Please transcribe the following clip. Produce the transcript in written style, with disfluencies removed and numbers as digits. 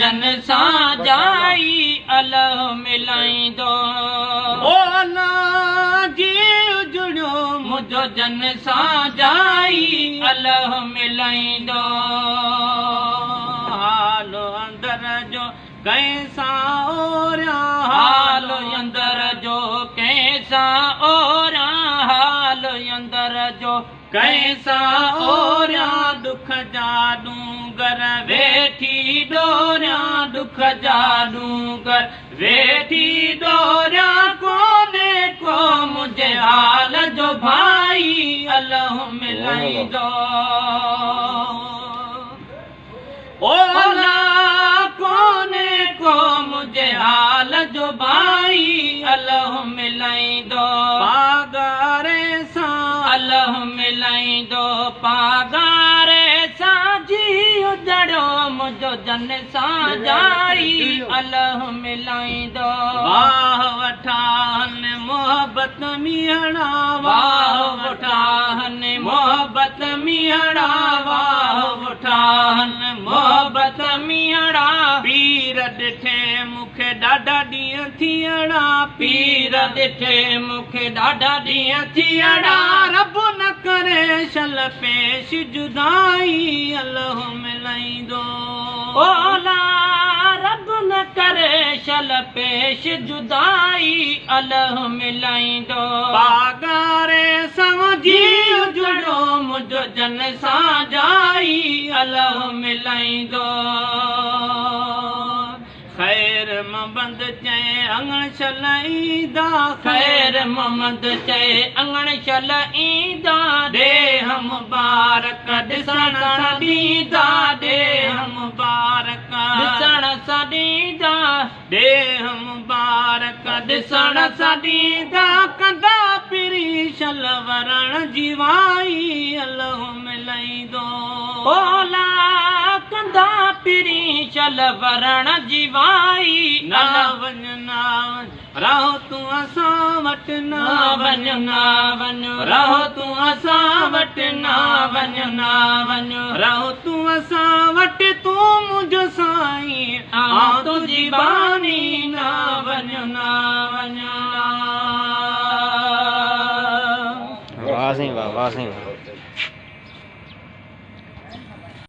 जन सां जाई अल्लाह मिलाईंदो ओ अल्लाह जी उजड़ो मुझो जन सां जाई अल्लाह मिलाईंदो हालो अंदर जो कैसा ओरा हालो अंदर जो कैसा ओरा हालो अंदर जो कैसा ओरा दुख जादू गर वेठी डोरा दुख जादू गर वेठी डोरा कोने को मुझे हाल जो भाई अल्लाह मिलाईंदो ओ अल्लाह कोने को मुझे हाल जो भाई अल्लाह मिलाईंदो पागारे सा अल्लाह मिलाईंदो पागारे सा जी उजड़ो मुझो जन सां जाई अल्लाह मिलाईंदो वाह वठान मोहब्बत मिहणा वाह वठान मोहब्बत मिहणा वाह वठान मोहब्बत मिहणा पीर ॾिठे मूंखे ॾाढा ॾींहं थियणा पीर ॾिठे मूंखे ॾाढा ॾींहं थियणा रब न करे शल पेश जुदाई अल्लाह मिलाईंदो ओला रब न करे शल पेश जुदाई अल्लाह मिलाईंदो पागारे समझी उजड़ो मुझो जन सां जाई अल्लाह मिलाईंदो खैर मोहम्मद चए अंगण छल ईंदा खैर मोहम्मद चए अंगण छल ईंदा ॾेह मुबारक ॾिसण सां ॾींदा ॾेह मुबारक ॾिसण सां ॾींदा ॾेह मुबारक ॾिसण सां ॾींदा कंदा पिरी छल वरण जीवाई अल्लाह मिलाईंदो ओला कंदा पिरी छल वरण जीवाई न वञ न रहो तूं असां वटि न वञ न वञ रहो तूं असां वटि न वञ न वञ रहो तूं असां वटि तूं मुंहिंजो साईं आऊं तुंहिंजी बानी न वञ न वञ वाह साईं वाह वाह साईं।